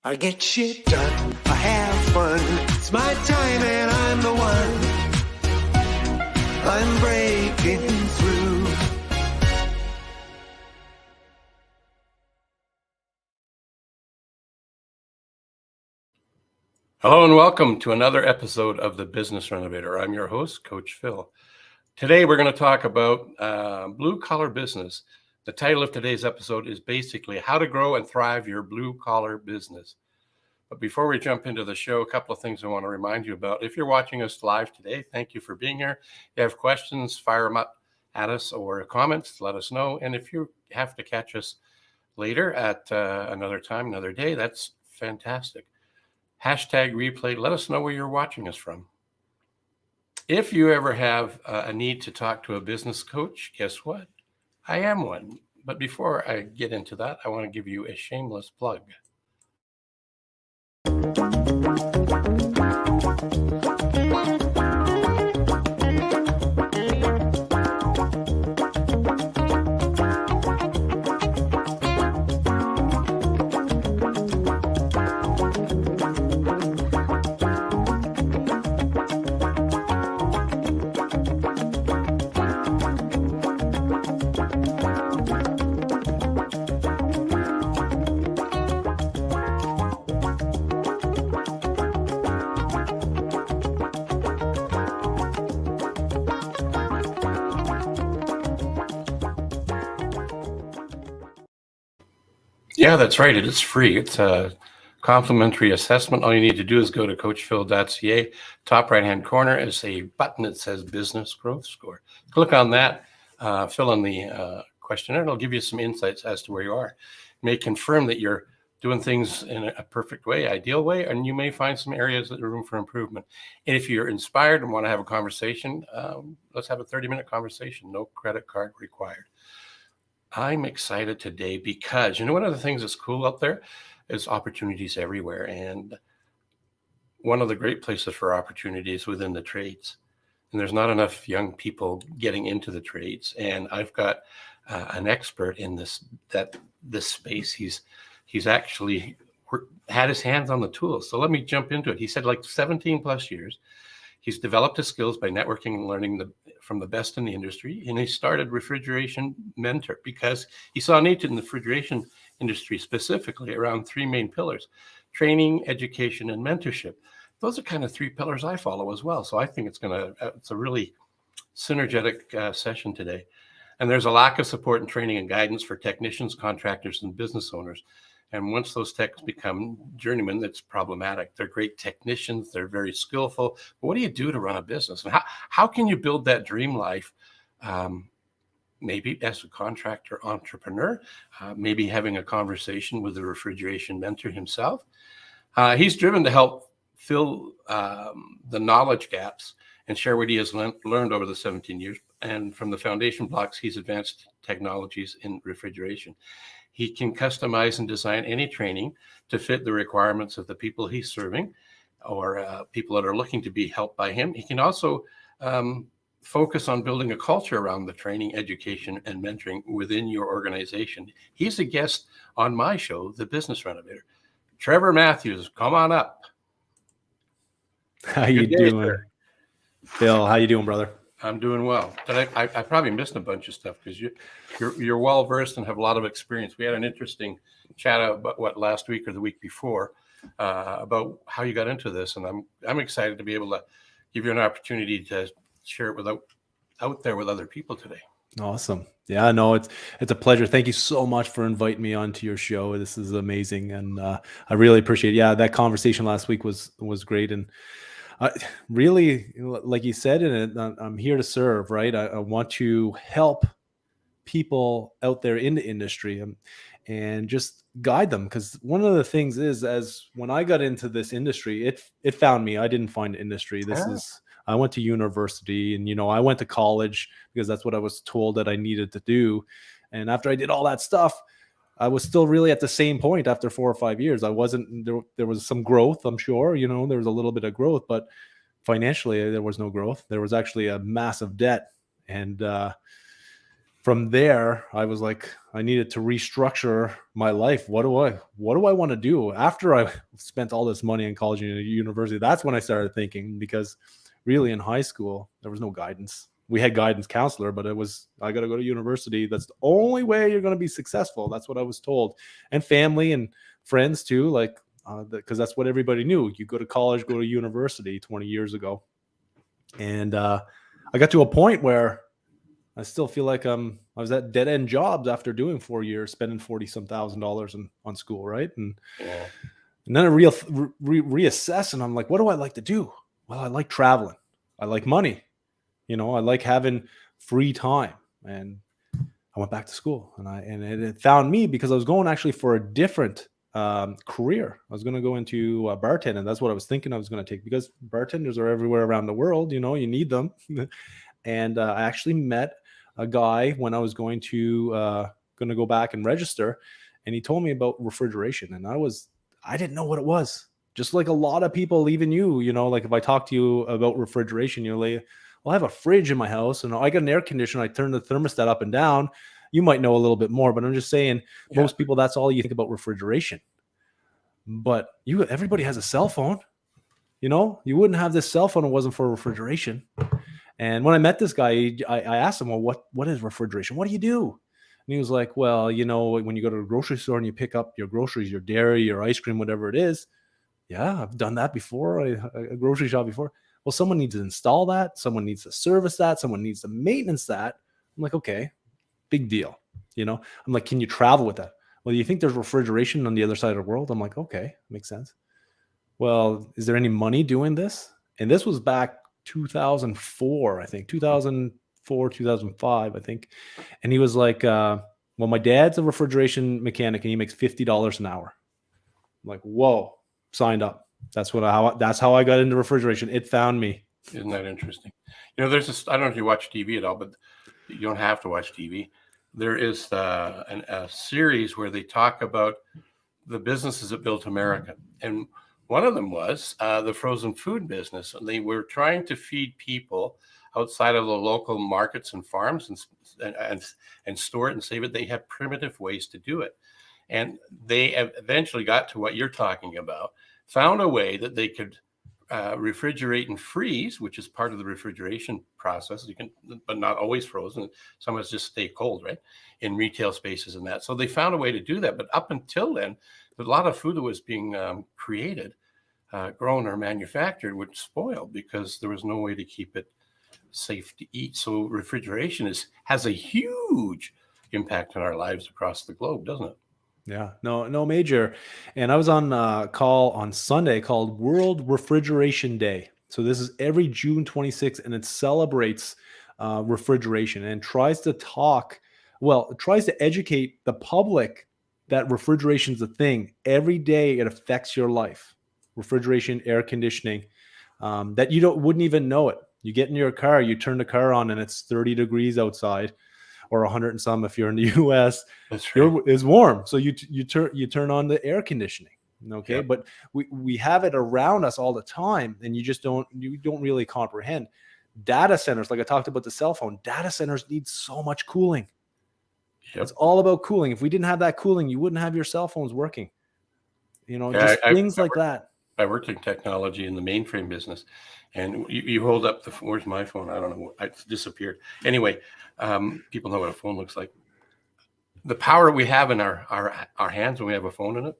I get shit done, I have fun, it's my time and I'm the one. I'm breaking through. Hello and welcome to another episode of The Business Renovator. I'm your host, Coach Phil. Today we're going to talk about blue-collar business. The title of today's episode is basically how to grow and thrive your blue-collar business. But before we jump into the show, a couple of things I want to remind you about. If you're watching us live today, thank you for being here. If you have questions, fire them up at us, or comments, let us know. And if you have to catch us later at another time, another day, that's fantastic. Hashtag replay. Let us know where you're watching us from. If you ever have a need to talk to a business coach, guess what? I am one. But before I get into that, I want to give you a shameless plug. Yeah, that's right. It is free. It's a complimentary assessment. All you need to do is go to coachphil.ca. Top right-hand corner is a button that says Business Growth Score. Click on that, fill in the questionnaire. It'll give you some insights as to where you are. You may confirm that you're doing things in a perfect way, ideal way, and you may find some areas that are room for improvement. And if you're inspired and want to have a conversation, let's have a 30-minute conversation. No credit card required. I'm excited today because, one of the things that's cool out there is opportunities everywhere. And one of the great places for opportunities within the trades. And there's not enough young people getting into the trades. And I've got an expert in this space. He's actually had his hands on the tools. So let me jump into it. He said like 17 plus years. He's developed his skills by networking and learning from the best in the industry. And he started Refrigeration Mentor because he saw a need in the refrigeration industry, specifically around three main pillars: training, education, and mentorship. Those are kind of three pillars I follow as well. So I think it's a really synergetic session today. And there's a lack of support and training and guidance for technicians, contractors, and business owners. And once those techs become journeymen, that's problematic. They're great technicians. They're very skillful. But what do you do to run a business? And how can you build that dream life? Maybe as a contractor entrepreneur, maybe having a conversation with the refrigeration mentor himself. He's driven to help fill the knowledge gaps and share what he has learned over the 17 years. And from the foundation blocks, he's advanced technologies in refrigeration. He can customize and design any training to fit the requirements of the people he's serving or people that are looking to be helped by him. He can also focus on building a culture around the training, education, and mentoring within your organization. He's a guest on my show, The Business Renovator. Trevor Matthews, come on up. How you doing, sir? Phil? How you doing, brother? I'm doing well. But I probably missed a bunch of stuff because you're well versed and have a lot of experience. We had an interesting chat about last week or the week before about how you got into this, and I'm excited to be able to give you an opportunity to share it out there with other people today. Awesome. Yeah, no, it's a pleasure. Thank you so much for inviting me onto your show. This is amazing, and I really appreciate it. Yeah, that conversation last week was great, and really, like you said, I'm here to serve, right? I want to help people out there in the industry and just guide them. Because one of the things is, as when I got into this industry, it found me. I didn't find the industry. I went to university and, I went to college because that's what I was told that I needed to do. And after I did all that stuff, I was still really at the same point after 4 or 5 years. I wasn't there. There was some growth, I'm sure, there was a little bit of growth, but financially there was no growth. There was actually a massive debt. And from there, I was like, I needed to restructure my life. What do I want to do after I spent all this money in college and university? That's when I started thinking, because really in high school, there was no guidance. We had guidance counselor, but it was, I got to go to university. That's the only way you're going to be successful. That's what I was told. And family and friends too, like, because that's what everybody knew. You go to college, go to university 20 years ago. And I got to a point where I still feel like I was at dead end jobs after doing 4 years, spending $40,000 on school, right? And then I reassess, and I'm like, what do I like to do? Well, I like traveling. I like money. I like having free time. And I went back to school, and it found me because I was going actually for a different career. I was going to go into bartending. That's what I was thinking I was going to take, because bartenders are everywhere around the world. You need them. And I actually met a guy when I was going to go back and register, and he told me about refrigeration, and I didn't know what it was. Just like a lot of people, even you, like if I talk to you about refrigeration, you're like, well, I have a fridge in my house and I got an air conditioner. I turn the thermostat up and down. You might know a little bit more, but I'm just saying, most people, that's all you think about refrigeration. But everybody has a cell phone. You wouldn't have this cell phone if it wasn't for refrigeration. And when I met this guy, I asked him, well, what is refrigeration? What do you do? And he was like, well, when you go to the grocery store and you pick up your groceries, your dairy, your ice cream, whatever it is. Yeah, I've done that before. A grocery shop before. Well, someone needs to install that. Someone needs to service that. Someone needs to maintenance that. I'm like, okay, big deal. I'm like, can you travel with that? Well, you think there's refrigeration on the other side of the world? I'm like, okay, makes sense. Well, is there any money doing this? And this was back 2004, I think, 2004, 2005, I think. And he was like, well, my dad's a refrigeration mechanic and he makes $50 an hour. I'm like, whoa, signed up. That's how I got into refrigeration. It found me. Isn't that interesting? There's this, I don't know if you watch TV at all, but you don't have to watch TV. There is a series where they talk about the businesses that built America. And one of them was the frozen food business. And they were trying to feed people outside of the local markets and farms and store it and save it. They had primitive ways to do it. And they eventually got to what you're talking about, found a way that they could refrigerate and freeze, which is part of the refrigeration process. You can, but not always frozen. Some of us just stay cold, right? In retail spaces and that. So they found a way to do that. But up until then, a lot of food that was being created, grown or manufactured would spoil because there was no way to keep it safe to eat. So refrigeration has a huge impact on our lives across the globe, doesn't it? Yeah, no major. And I was on a call on Sunday called World Refrigeration Day. So this is every June 26th, and it celebrates refrigeration and tries to educate the public that refrigeration is a thing. Every day it affects your life. Refrigeration, air conditioning, that you wouldn't even know it. You get in your car, you turn the car on, and it's 30 degrees outside. Or 100 and some if you're in the U.S. That's right. It's warm, so you turn on the air conditioning. Okay, Yep. But we have it around us all the time, and you don't really comprehend. Data centers, like I talked about the cell phone, data centers need so much cooling. Yep. It's all about cooling. If we didn't have that cooling, you wouldn't have your cell phones working. Things like that. I worked in technology in the mainframe business, and you hold up where's my phone? I don't know. It's disappeared. Anyway, people know what a phone looks like. The power we have in our hands when we have a phone in it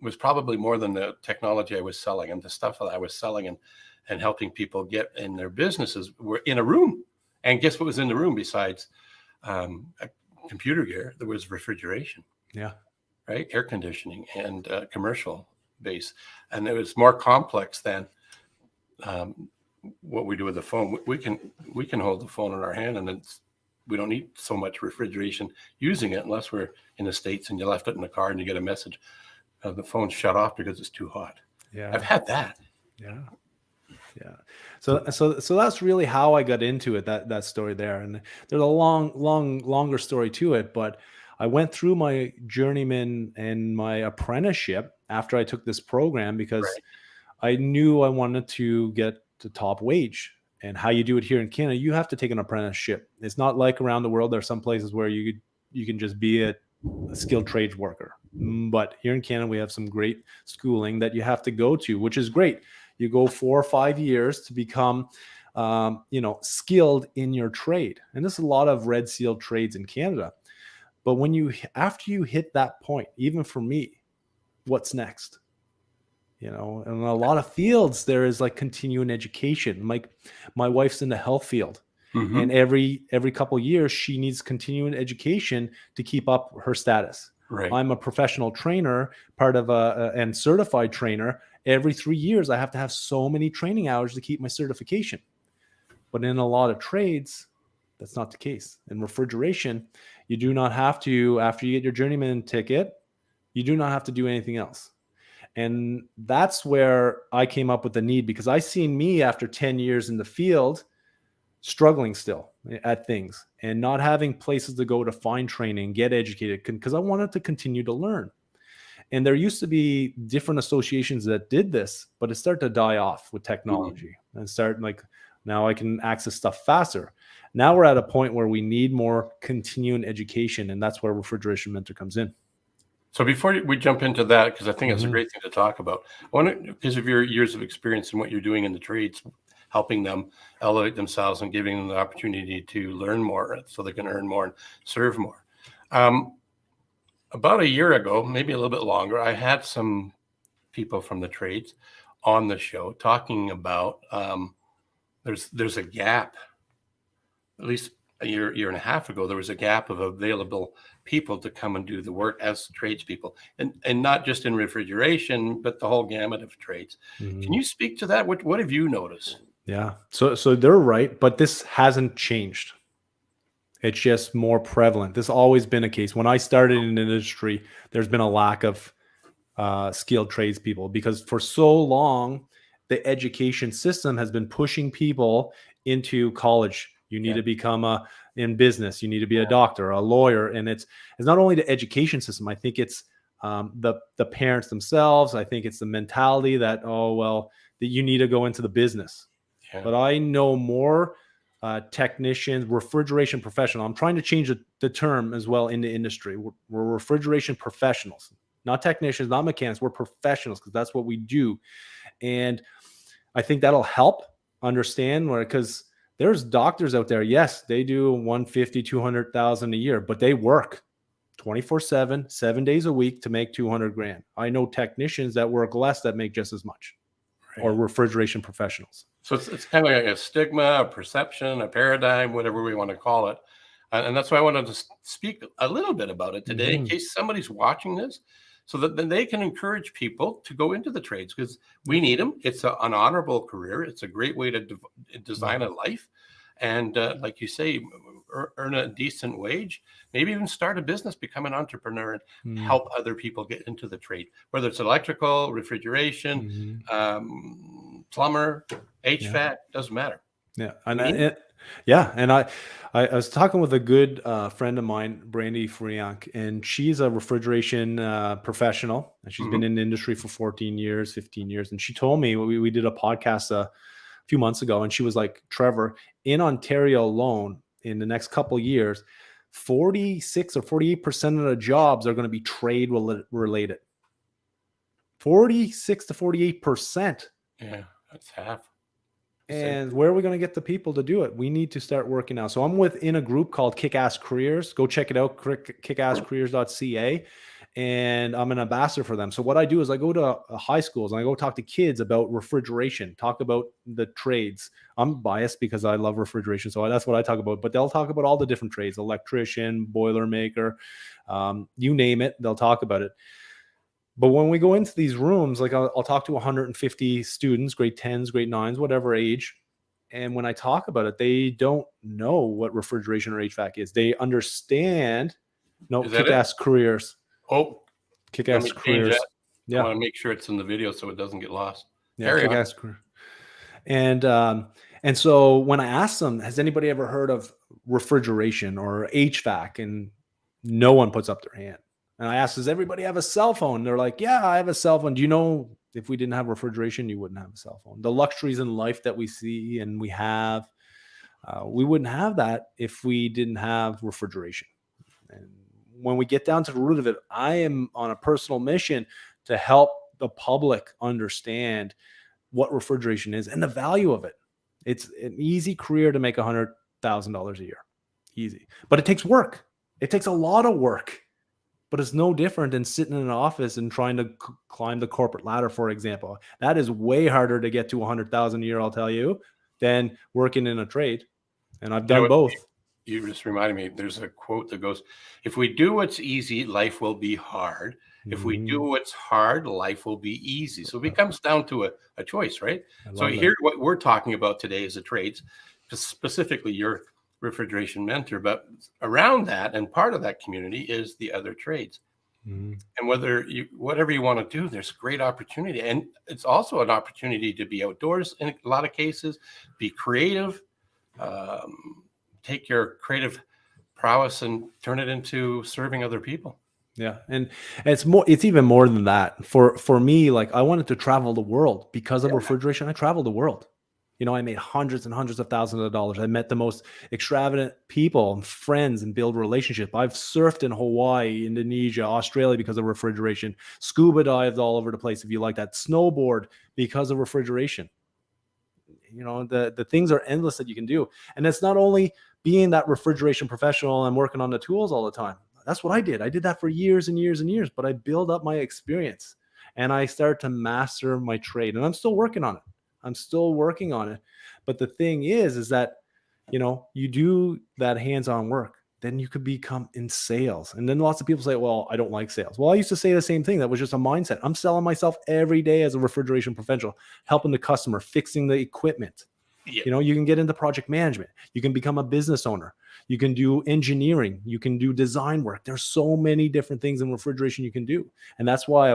was probably more than the technology I was selling and the stuff that I was selling and helping people get in their businesses were in a room. And guess what was in the room besides computer gear? There was refrigeration. Yeah. Right. Air conditioning and commercial base. And it was more complex than what we do with the phone. We can hold the phone in our hand, and we don't need so much refrigeration using it unless we're in the States and you left it in the car and you get a message. The phone's shut off because it's too hot. Yeah. I've had that. Yeah. Yeah. So that's really how I got into it, that story there. And there's a longer story to it, but I went through my journeyman and my apprenticeship after I took this program because I knew I wanted to get the top wage. And how you do it here in Canada, you have to take an apprenticeship. It's not like around the world. There are some places where you can just be a skilled trades worker. But here in Canada, we have some great schooling that you have to go to, which is great. You go 4 or 5 years to become, skilled in your trade. And there's a lot of red seal trades in Canada. But after you hit that point, even for me, what's next? In a lot of fields, there is like continuing education. Like my wife's in the health field, and every couple of years she needs continuing education to keep up her status. Right. I'm a professional trainer, part of and certified trainer. Every 3 years, I have to have so many training hours to keep my certification. But in a lot of trades, that's not the case. In refrigeration, you do not have to, after you get your journeyman ticket, you do not have to do anything else. And that's where I came up with the need, because I seen me after 10 years in the field struggling still at things and not having places to go to find training, get educated, because I wanted to continue to learn. And there used to be different associations that did this, but it started to die off with technology and start like, now I can access stuff faster. Now we're at a point where we need more continuing education, and that's where Refrigeration Mentor comes in. So before we jump into that, because I think it's a great thing to talk about, because of your years of experience and what you're doing in the trades, helping them elevate themselves and giving them the opportunity to learn more so they can earn more and serve more. About a year ago, maybe a little bit longer, I had some people from the trades on the show talking about there's a gap. At least a year and a half ago, there was a gap of available people to come and do the work as tradespeople, and not just in refrigeration, but the whole gamut of trades. Can you speak to that? What have you noticed? Yeah. So they're right, but this hasn't changed. It's just more prevalent. This has always been a case. When I started in the industry, there's been a lack of skilled tradespeople, because for so long, the education system has been pushing people into college. You need to become in business. You need to be a doctor, a lawyer. And it's not only the education system. I think it's the parents themselves. I think it's the mentality that, that you need to go into the business. Yeah. But I know more technicians, refrigeration professional. I'm trying to change the term as well in the industry. We're refrigeration professionals, not technicians, not mechanics. We're professionals, because that's what we do. And I think that'll help understand, because there's doctors out there. Yes, they do 150, 200,000 a year, but they work 24/7, 7 days a week to make 200 grand. I know technicians that work less that make just as much, or refrigeration professionals. So it's kind of like a stigma, a perception, a paradigm, whatever we want to call it. And that's why I wanted to speak a little bit about it today, in case somebody's watching this, so that then they can encourage people to go into the trades, because we need them. It's an honorable career. It's a great way to design a life. And like you say, earn a decent wage, maybe even start a business, become an entrepreneur, and help other people get into the trade, whether it's electrical, refrigeration, plumber, HVAC, doesn't matter. Yeah. And I was talking with a good friend of mine, Brandy Friank, and she's a refrigeration professional, and she's been in the industry for 14 years, 15 years. And she told me, we did a podcast a few months ago, and she was like, Trevor, in Ontario alone, in the next couple of years, 46 or 48% of the jobs are going to be trade related. 46 to 48%. Yeah, that's half. And where are we going to get the people to do it? We need to start working now. So I'm within a group called Kick-Ass Careers. Go check it out, kickasscareers.ca. And I'm an ambassador for them. So what I do is I go to high schools and I go talk to kids about refrigeration, talk about the trades. I'm biased because I love refrigeration, so that's what I talk about. But they'll talk about all the different trades: electrician, boiler maker, you name it, they'll talk about it. But when we go into these rooms, like I'll talk to 150 students, grade 10s, grade 9s, whatever age. And when I talk about it, they don't know what refrigeration or HVAC is. They understand. No, Kick-Ass Careers. Oh, Kick-Ass Careers. Yeah. I want to make sure it's in the video so it doesn't get lost. Yeah, Kick-Ass Career. And so when I asked them, has anybody ever heard of refrigeration or HVAC? And no one puts up their hand. And I asked, does everybody have a cell phone? They're like, yeah, I have a cell phone. Do you know If we didn't have refrigeration, you wouldn't have a cell phone. The luxuries in life that we see and we have, we wouldn't have that if we didn't have refrigeration. And when we get down to the root of it, I am on a personal mission to help the public understand what refrigeration is and the value of it. It's an easy career to make $100,000 a year. Easy. But it takes work. It takes a lot of work. But it's no different than sitting in an office and trying to climb the corporate ladder, for example. That is way harder to get to 100,000 a year, I'll tell you, than working in a trade. And I've done both. You just reminded me, there's a quote that goes, if we do what's easy, life will be hard. If we do what's hard, life will be easy. So it becomes down to a choice, right? So here, what we're talking about today is the trades, specifically your refrigeration mentor, but around that and part of that community is the other trades. And whatever you want to do, there's great opportunity. And it's also an opportunity to be outdoors in a lot of cases, be creative, take your creative prowess and turn it into serving other people. Yeah. And it's even more than that. For me, like I wanted to travel the world because of refrigeration. I traveled the world. You know, I made hundreds and hundreds of thousands of dollars. I met the most extravagant people and friends and build relationships. I've surfed in Hawaii, Indonesia, Australia because of refrigeration. Scuba dived all over the place if you like that. Snowboard because of refrigeration. You know, the things are endless that you can do. And it's not only being that refrigeration professional and working on the tools all the time. That's what I did. I did that for years and years and years, but I built up my experience and I started to master my trade, and I'm still working on it. I'm still working on it. But the thing is that, you know, you do that hands-on work, then you could become in sales. And then lots of people say, well, I don't like sales. Well, I used to say the same thing. That was just a mindset. I'm selling myself every day as a refrigeration professional, helping the customer, fixing the equipment. You know, you can get into project management. You can become a business owner. You can do engineering. You can do design work. There's so many different things in refrigeration you can do. And that's why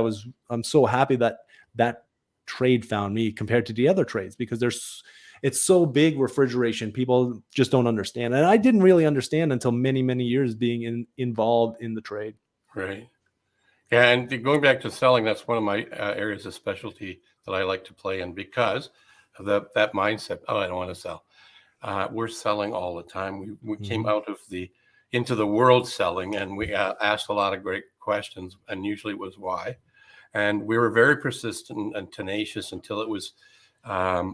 I'm so happy that that trade found me compared to the other trades, because it's so big, refrigeration. People just don't understand. And I didn't really understand until many, many years being involved in the trade. Right. Yeah. And going back to selling, that's one of my areas of specialty that I like to play in because of that mindset. Oh, I don't want to sell. We're selling all the time. We came out of into the world selling, and we asked a lot of great questions, and usually it was why. And we were very persistent and tenacious until it was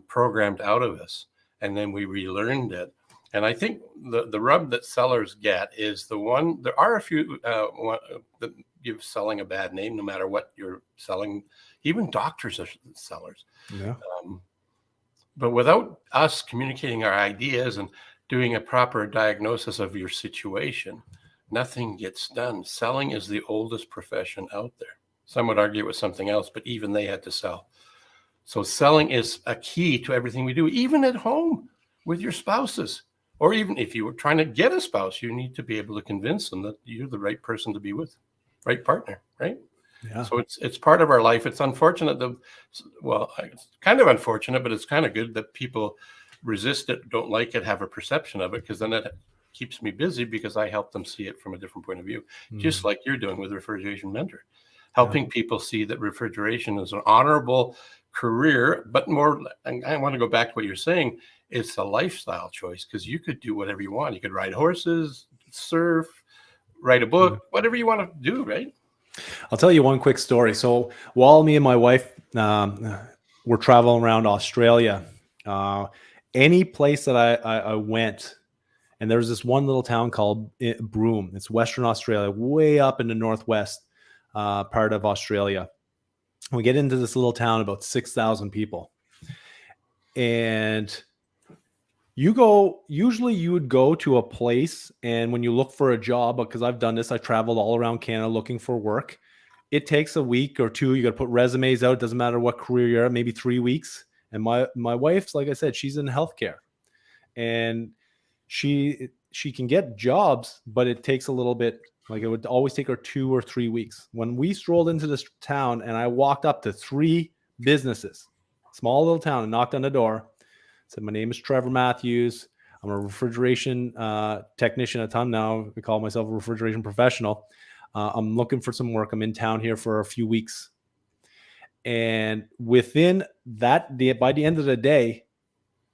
programmed out of us. And then we relearned it. And I think the rub that sellers get is there are a few that give selling a bad name, no matter what you're selling. Even doctors are sellers. Yeah. But without us communicating our ideas and doing a proper diagnosis of your situation, nothing gets done. Selling is the oldest profession out there. Some would argue it was something else, but even they had to sell. So selling is a key to everything we do, even at home with your spouses. Or even if you were trying to get a spouse, you need to be able to convince them that you're the right person to be with, right partner, right? Yeah. So it's part of our life. It's unfortunate it's kind of unfortunate, but it's kind of good that people resist it, don't like it, have a perception of it, because then it keeps me busy because I help them see it from a different point of view, just like you're doing with Refrigeration Mentor, helping people see that refrigeration is an honorable career, but more, and I want to go back to what you're saying, it's a lifestyle choice, because you could do whatever you want. You could ride horses, surf, write a book, whatever you want to do, right? I'll tell you one quick story. So while me and my wife were traveling around Australia, any place that I went, and there was this one little town called Broome. It's Western Australia, way up in the northwest part of Australia. We get into this little town, about 6,000 people. And usually you would go to a place, and when you look for a job, because I've done this, I traveled all around Canada looking for work. It takes a week or two. You got to put resumes out. It doesn't matter what career you're at, maybe 3 weeks. And my wife's, like I said, she's in healthcare, and she can get jobs, but it takes a little bit. Like it would always take her 2 or 3 weeks. When we strolled into this town and I walked up to 3 businesses, small little town, and knocked on the door, said, my name is Trevor Matthews. I'm a refrigeration technician at the time. Now I call myself a refrigeration professional. I'm looking for some work. I'm in town here for a few weeks. And within that, by the end of the day,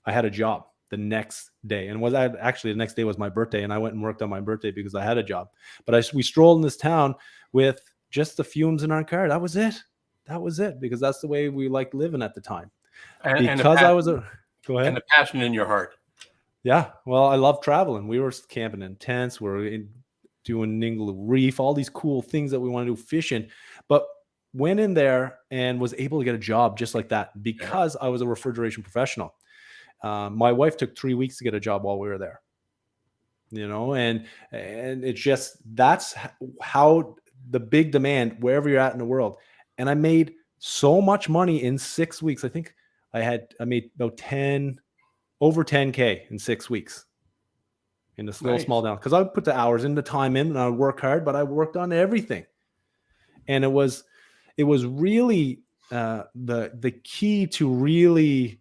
I had a job the next day. And actually the next day was my birthday, and I went and worked on my birthday because I had a job. But we strolled in this town with just the fumes in our car. That was it. Because that's the way we liked living at the time. Because I was go ahead. And the passion in your heart. Yeah. Well, I love traveling. We were camping in tents. Doing Ningaloo Reef, all these cool things that we want to do, fishing. But went in there and was able to get a job just like that because I was a refrigeration professional. My wife took 3 weeks to get a job while we were there, and it's just, that's how the big demand wherever you're at in the world. And I made so much money in 6 weeks. I think I made about over 10K in 6 weeks in this little small town, because I would put the hours in, the time in, and I would work hard, but I worked on everything. And it was really the key to really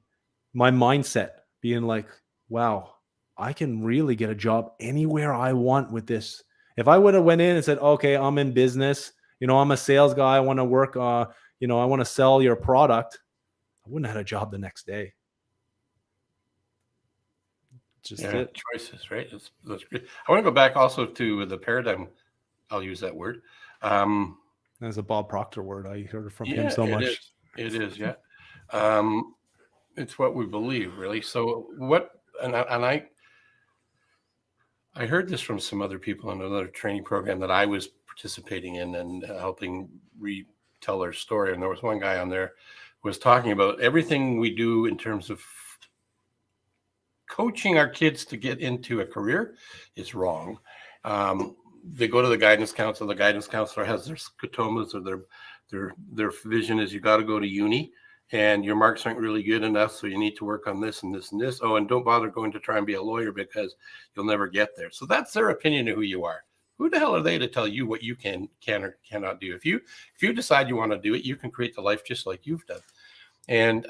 my mindset being like, wow, I can really get a job anywhere I want with this. If I would have went in and said, okay, I'm in business, I'm a sales guy, I want to work, I want to sell your product, I wouldn't have had a job the next day. Just choices, right? That's great. I want to go back also to the paradigm. I'll use that word. That's a Bob Proctor word. I heard from him so much. It is, yeah. It's what we believe, really. So I heard this from some other people in another training program that I was participating in and helping retell their story. And there was one guy on there who was talking about everything we do in terms of coaching our kids to get into a career is wrong. They go to the guidance counselor. The guidance counselor has their scotomas, or their vision is, you got to go to uni and your marks aren't really good enough, so you need to work on this and this and this. Oh, and don't bother going to try and be a lawyer because you'll never get there. So that's their opinion of who you are. Who the hell are they to tell you what you can or cannot do? If you decide you want to do it, you can create the life just like you've done. And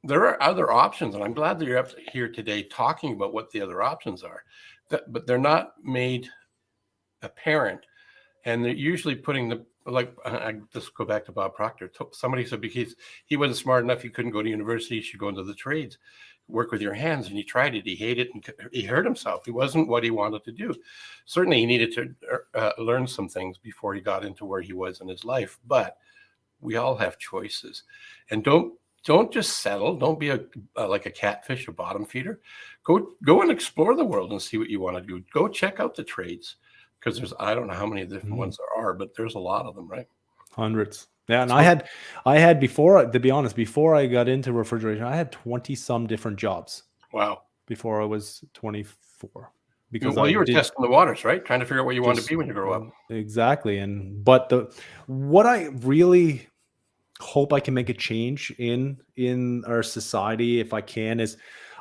there are other options, and I'm glad that you're up here today talking about what the other options are, but they're not made apparent, and they're usually putting I just go back to Bob Proctor. Somebody said because he wasn't smart enough, he couldn't go to university, he should go into the trades, work with your hands, and he tried it. He hated it, and he hurt himself. He wasn't what he wanted to do. Certainly, he needed to learn some things before he got into where he was in his life. But we all have choices, and don't just settle. Don't be like a catfish, a bottom feeder. Go and explore the world and see what you want to do. Go check out the trades, because I don't know how many different ones there are, but there's a lot of them, right? Hundreds. Yeah, and I had before, to be honest, before I got into refrigeration, I had 20 some different jobs. Wow. Before I was 24. Because you were testing the waters, right? Trying to figure out what you wanted to be when you grow up. Exactly. But what I really hope I can make a change in our society, if I can, is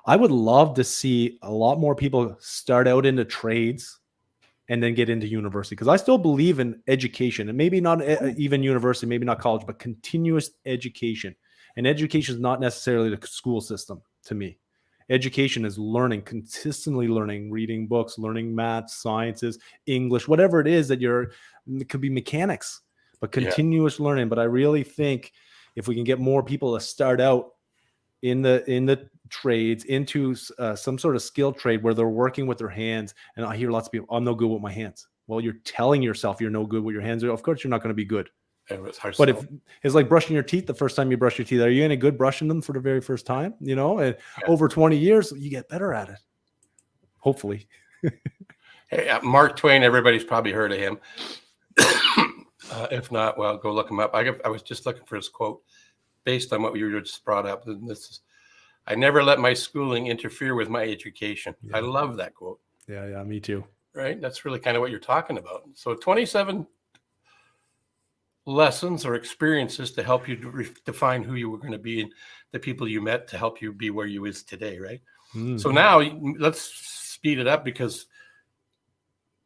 I would love to see a lot more people start out into trades and then get into university, because I still believe in education, and maybe not even university, maybe not college, but continuous education. And education is not necessarily the school system to me. Education is learning, consistently learning, reading books, learning math, sciences, English, whatever it is that it could be mechanics, but continuous learning. But I really think if we can get more people to start out in the trades, into some sort of skilled trade where they're working with their hands. And I hear lots of people, I'm no good with my hands. Well, you're telling yourself you're no good with your hands. Of course, you're not going to be good. But if it's like brushing your teeth the first time you brush your teeth, are you any good brushing them for the very first time? And over 20 years, you get better at it. Hopefully. Hey, Mark Twain, everybody's probably heard of him. If not, well, go look him up. I was just looking for his quote based on what you just brought up. And this is, I never let my schooling interfere with my education. Yeah. I love that quote. Yeah, me too. Right? That's really kind of what you're talking about. So 27 lessons or experiences to help you define who you were going to be and the people you met to help you be where you is today, right? Mm-hmm. So now let's speed it up, because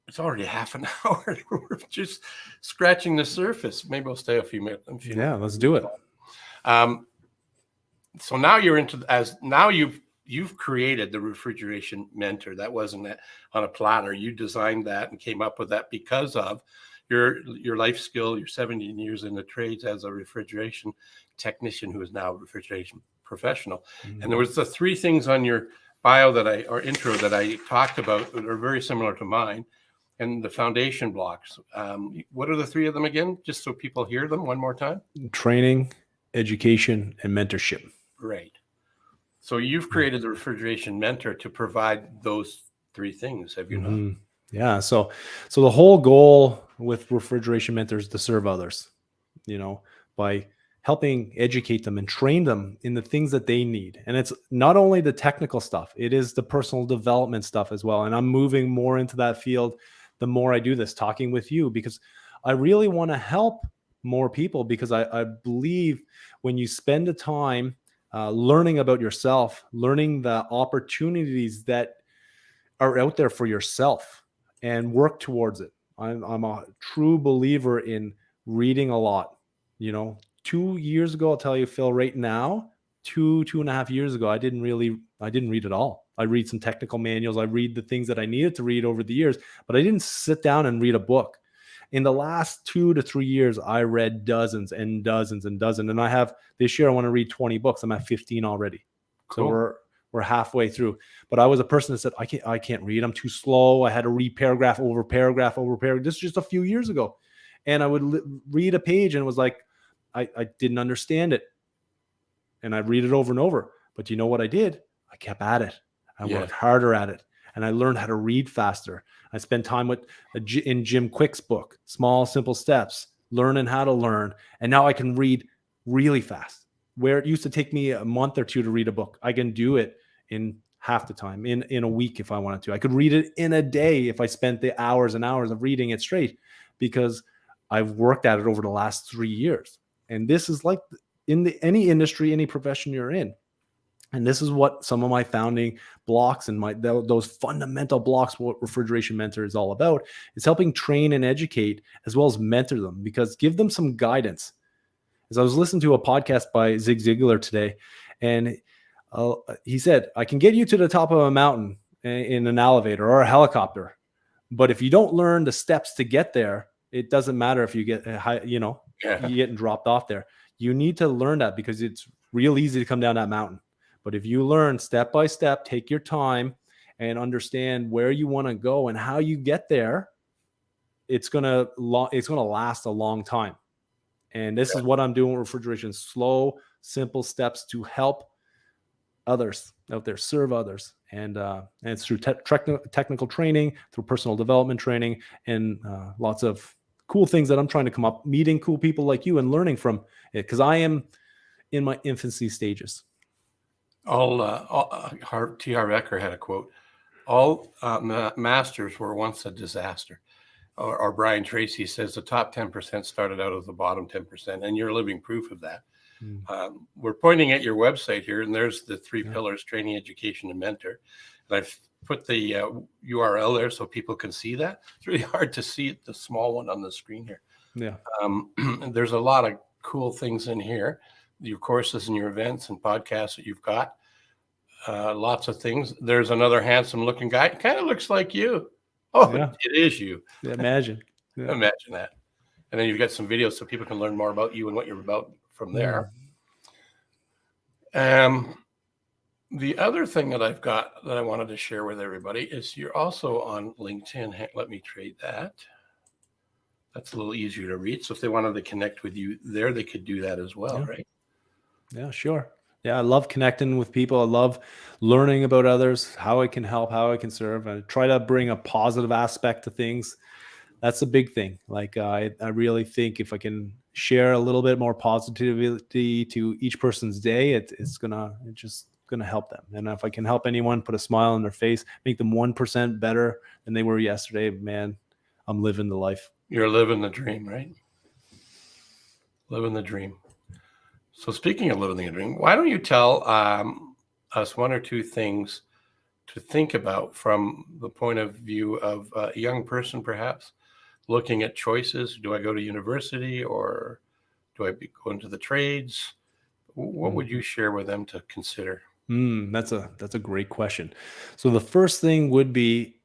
it's already half an hour. We're just scratching the surface. Maybe we'll stay a few minutes. Let's do it. So now you've created the Refrigeration Mentor. That wasn't on a platter. You designed that and came up with that because of your life skill, your 17 years in the trades as a refrigeration technician who is now a refrigeration professional. And there was the three things on your bio or intro that I talked about that are very similar to mine, and the foundation blocks. What are the three of them again? Just so people hear them one more time. Training, education, and mentorship. Right. So you've created the Refrigeration Mentor to provide those three things, have you not? Yeah. So the whole goal with Refrigeration Mentor is to serve others, by helping educate them and train them in the things that they need. And it's not only the technical stuff, it is the personal development stuff as well. And I'm moving more into that field the more I do this, talking with you, because I really want to help more people, because I believe when you spend the time learning about yourself, learning the opportunities that are out there for yourself, and work towards it. I'm a true believer in reading a lot. 2 years ago, I'll tell you, Phil, right now, 2.5 years ago, I didn't read at all. I read some technical manuals. I read the things that I needed to read over the years, but I didn't sit down and read a book. In the last 2 to 3 years, I read dozens and dozens and dozens. And I have this year, I want to read 20 books. I'm at 15 already. Cool. So we're halfway through. But I was a person that said, I can't read. I'm too slow. I had to read paragraph over paragraph over paragraph. This is just a few years ago. And I would read a page and it was like, I didn't understand it. And I read it over and over. But you know what I did? I kept at it. I worked harder at it. And I learned how to read faster. I spent time in Jim Quick's book, Small, Simple Steps, learning how to learn. And now I can read really fast. Where it used to take me a month or two to read a book, I can do it in half the time, in a week if I wanted to. I could read it in a day if I spent the hours and hours of reading it straight, because I've worked at it over the last 3 years. And this is like in any industry, any profession you're in. And this is what some of my founding blocks and those fundamental blocks, what Refrigeration Mentor is all about, is helping train and educate as well as mentor them, because give them some guidance. As I was listening to a podcast by Zig Ziglar today, and he said, I can get you to the top of a mountain in an elevator or a helicopter, but if you don't learn the steps to get there, it doesn't matter if you get you're getting dropped off there. You need to learn that, because it's real easy to come down that mountain. But if you learn step by step, take your time and understand where you want to go and how you get there, it's gonna last a long time. And this is what I'm doing with refrigeration: slow, simple steps to help others out there, serve others. And it's through technical training, through personal development training, and lots of cool things that I'm trying to come up, meeting cool people like you and learning from it, because I am in my infancy stages. T.R. Ecker had a quote: all masters were once a disaster. Or Brian Tracy says the top 10% started out as the bottom 10%, and you're living proof of that. We're pointing at your website here, and there's the three pillars: training, education, and mentor. And I've put the URL there so people can see that. It's really hard to see it, the small one on the screen here. Yeah. There's a lot of cool things in here. Your courses and your events and podcasts that you've got. Lots of things. There's another handsome looking guy. Kind of looks like you. Oh, yeah. It is you. Yeah, imagine. Yeah. Imagine that. And then you've got some videos so people can learn more about you and what you're about from there. The other thing that I've got that I wanted to share with everybody is you're also on LinkedIn. Let me trade that. That's a little easier to read. So if they wanted to connect with you there, they could do that as well, right? Yeah, sure. Yeah, I love connecting with people. I love learning about others, how I can help, how I can serve. I try to bring a positive aspect to things. That's a big thing. Like I really think if I can share a little bit more positivity to each person's day, it's just gonna help them. And if I can help anyone put a smile on their face, make them 1% better than they were yesterday, man, I'm living the life. You're living the dream, right? Living the dream. So speaking of living the dream, why don't you tell us one or two things to think about from the point of view of a young person, perhaps looking at choices? Do I go to university or do I go into the trades? What would you share with them to consider? That's a great question. So the first thing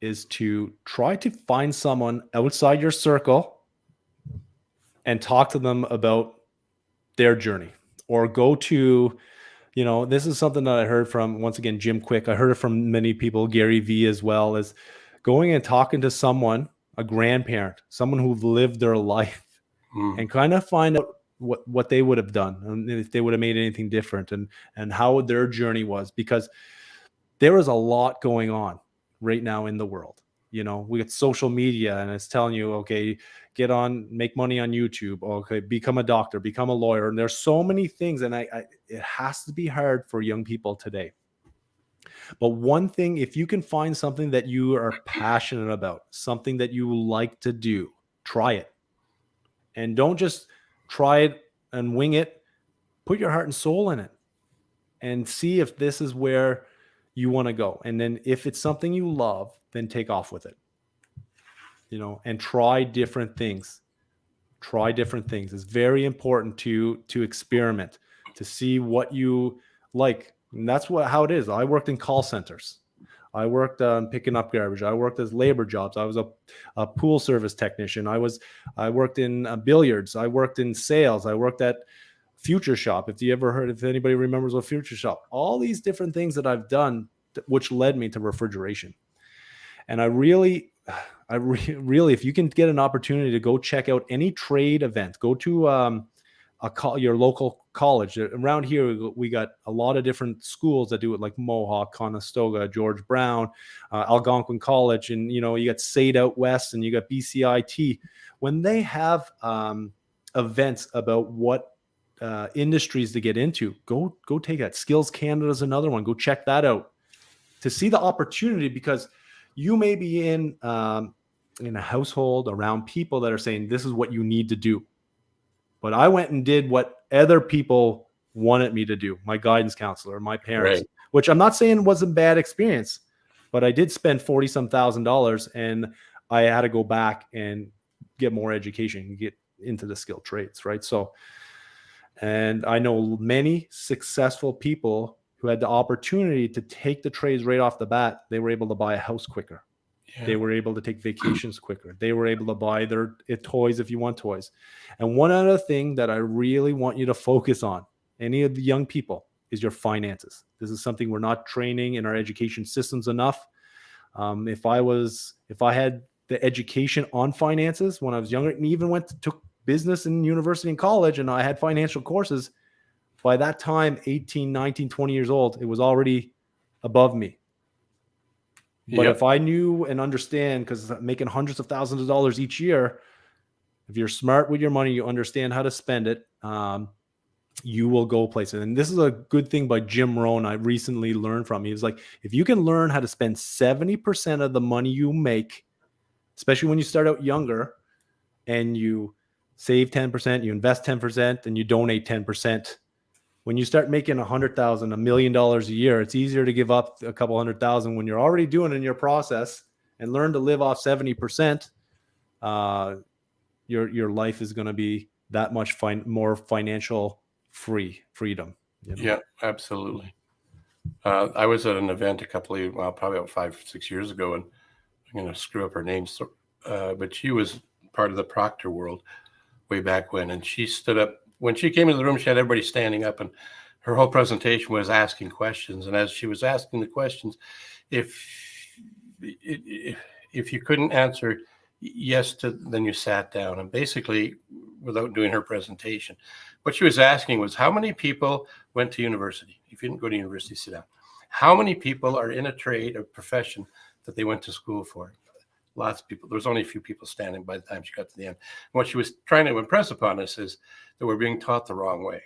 is to try to find someone outside your circle and talk to them about their journey, or go to, this is something that I heard from, once again, Jim Quick. I heard it from many people, Gary Vee as well, as going and talking to someone, a grandparent, someone who've lived their life, and kind of find out what they would have done, and if they would have made anything different, and how their journey was, because there is a lot going on right now in the world. We got social media, and it's telling you, okay, get on, make money on YouTube, okay, become a doctor, become a lawyer. And there's so many things. And it has to be hard for young people today. But one thing, if you can find something that you are passionate about, something that you like to do, try it. And don't just try it and wing it. Put your heart and soul in it and see if this is where you want to go. And then if it's something you love, then take off with it, and try different things. It's very important to experiment, to see what you like. And that's how it is. I worked in call centers. I worked picking up garbage. I worked as labor jobs. I was a pool service technician. I worked in billiards. I worked in sales. I worked at Future Shop. If anybody remembers what Future Shop, all these different things that I've done, which led me to refrigeration. And I really, if you can get an opportunity to go check out any trade event, go to your local college. Around here, we got a lot of different schools that do it, like Mohawk, Conestoga, George Brown, Algonquin College, and you got SAIT out west, and you got BCIT. When they have events about what industries to get into, go take that. Skills Canada is another one. Go check that out to see the opportunity, because you may be in a household around people that are saying this is what you need to do. But I went and did what other people wanted me to do, my guidance counselor, my parents, Right. Which I'm not saying was a bad experience, but I did spend $40-some thousand, and I had to go back and get more education and get into the skilled trades, right? So, and I know many successful people who had the opportunity to take the trades right off the bat. They were able to buy a house quicker. Yeah. They were able to take vacations quicker. They were able to buy their toys if you want toys. And one other thing that I really want you to focus on, any of the young people, is your finances. This is something we're not training in our education systems enough. If I had the education on finances when I was younger, and even took business in university and college, and I had financial courses, by that time, 18, 19, 20 years old, it was already above me. But if I knew and understand, because I'm making hundreds of thousands of dollars each year, if you're smart with your money, you understand how to spend it, you will go places. And this is a good thing by Jim Rohn I recently learned from. He was like, if you can learn how to spend 70% of the money you make, especially when you start out younger, and you save 10%, you invest 10%, and you donate 10%. When you start making $100,000, $1 million a year, it's easier to give up a couple $100,000 when you're already doing it in your process, and learn to live off 70%. Your life is going to be that much more financial freedom. Yeah, absolutely. I was at an event probably about 5-6 years ago, and I'm going to screw up her name, but she was part of the Proctor world way back when, and she stood up. When she came into the room, she had everybody standing up, and her whole presentation was asking questions. And as she was asking the questions, if you couldn't answer yes to, then you sat down. And basically, without doing her presentation, what she was asking was, how many people went to university? If you didn't go to university, sit down. How many people are in a trade or profession that they went to school for? Lots of people. There was only a few people standing by the time she got to the end. And what she was trying to impress upon us is that we're being taught the wrong way.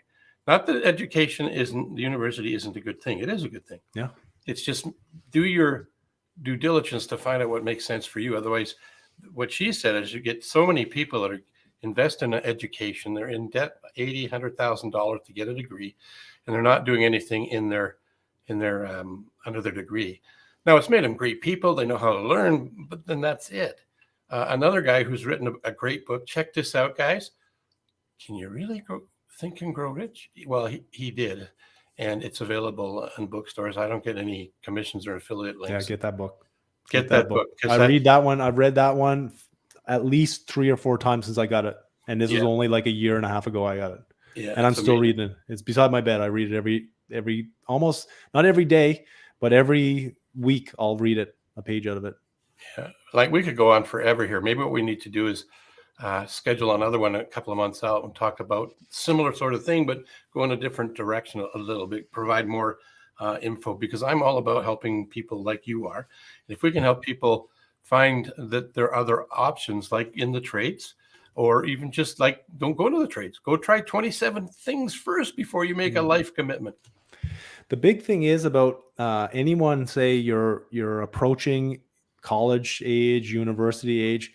Not that the university isn't a good thing. It is a good thing. Yeah. It's just do your due diligence to find out what makes sense for you. Otherwise, what she said is you get so many people that are invest in an education. They're in debt, $80,000, $100,000 to get a degree, and they're not doing anything in their under their degree. Now, it's made them great people. They know how to learn, but then that's it. Another guy who's written a great book. Check this out, guys. Can you really think and grow rich? Well, he did, and it's available in bookstores. I don't get any commissions or affiliate links. Yeah, get that book. Get that book. Read that one. I've read that one at least 3 or 4 times since I got it. And this was Yeah. only like a year and a half ago I got it. Yeah. And I'm it's still amazing. reading it. It's beside my bed. I read it every almost, not every day, but every week I'll read it, a page out of it. Yeah. Like we could go on forever here. Maybe what we need to do is schedule another one a couple of months out and talk about similar sort of thing, but go in a different direction a little bit, provide more info, because I'm all about helping people like you are. And if we can help people find that there are other options, like in the trades, or even just like, don't go to the trades, go try 27 things first before you make a life commitment. The big thing is about anyone, say you're approaching college age, university age,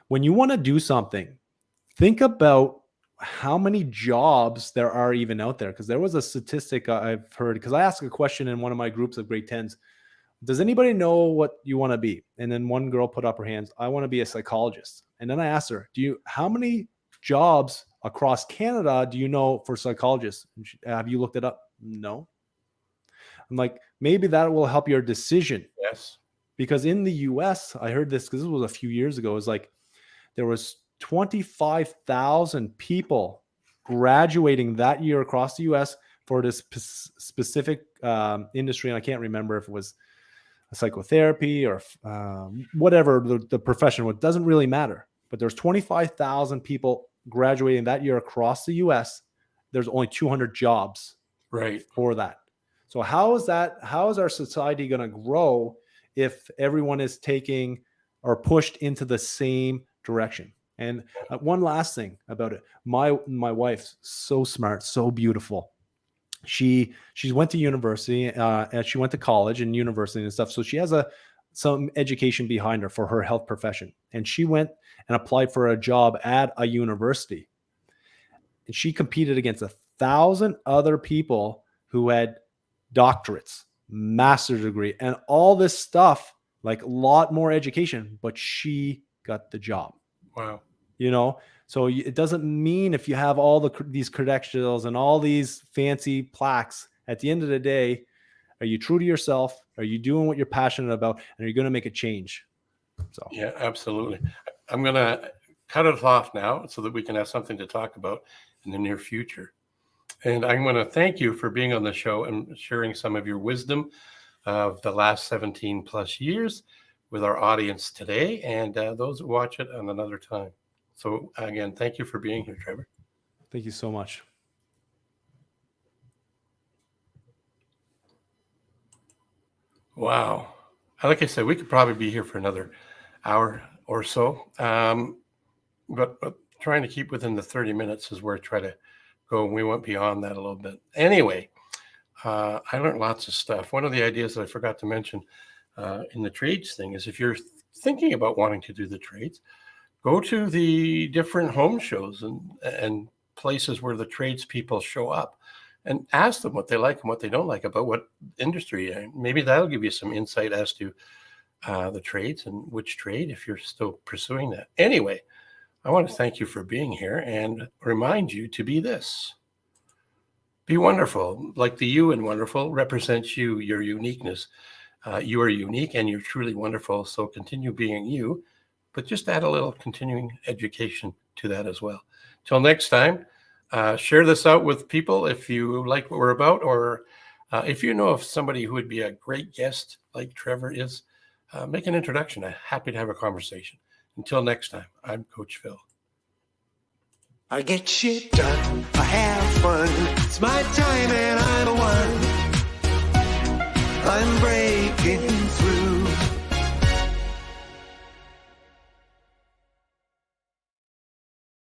when you want to do something, think about how many jobs there are even out there. Because there was a statistic I've heard, because I asked a question in one of my groups of grade 10s. Does anybody know what you want to be? And then one girl put up her hands. I want to be a psychologist. And then I asked her, how many jobs across Canada do you know for psychologists? Have you looked it up? No. I'm like, maybe that will help your decision. Yes. Because in the US, I heard this because this was a few years ago. It was like there was 25,000 people graduating that year across the US for this specific industry. And I can't remember if it was a psychotherapy or whatever the profession was. It doesn't really matter. But there's 25,000 people graduating that year across the US. There's only 200 jobs for that. So how is our society going to grow if everyone is taking or pushed into the same direction? And one last thing about it. My wife's so smart, so beautiful. She went to university, and she went to college and university and stuff. So she has some education behind her for her health profession. And she went and applied for a job at a university. And she competed against 1,000 other people who had doctorates, master's degree, and all this stuff, like a lot more education, but she got the job. Wow. So it doesn't mean if you have all these credentials and all these fancy plaques, at the end of the day, are you true to yourself? Are you doing what you're passionate about? And are you going to make a change? So yeah, absolutely. I'm going to cut it off now so that we can have something to talk about in the near future. And I'm going to thank you for being on the show and sharing some of your wisdom of the last 17 plus years with our audience today and those who watch it on another time. So again, thank you for being here, Trevor. Thank you so much. Wow. Like I said, we could probably be here for another hour or so. But trying to keep within the 30 minutes is where I try to go. We went beyond that a little bit. Anyway, I learned lots of stuff. One of the ideas that I forgot to mention in the trades thing is if you're thinking about wanting to do the trades, go to the different home shows and places where the tradespeople show up and ask them what they like and what they don't like about what industry. And maybe that'll give you some insight as to the trades and which trade, if you're still pursuing that. Anyway, I want to thank you for being here and remind you to be this. Be wonderful. Like the you in wonderful represents you, your uniqueness. You are unique and you're truly wonderful. So continue being you, but just add a little continuing education to that as well. Till next time, share this out with people if you like what we're about, or if you know of somebody who would be a great guest like Trevor is, make an introduction. I'm happy to have a conversation. Until next time, I'm Coach Phil. I get shit done, I have fun. It's my time and I'm the one. I'm breaking through.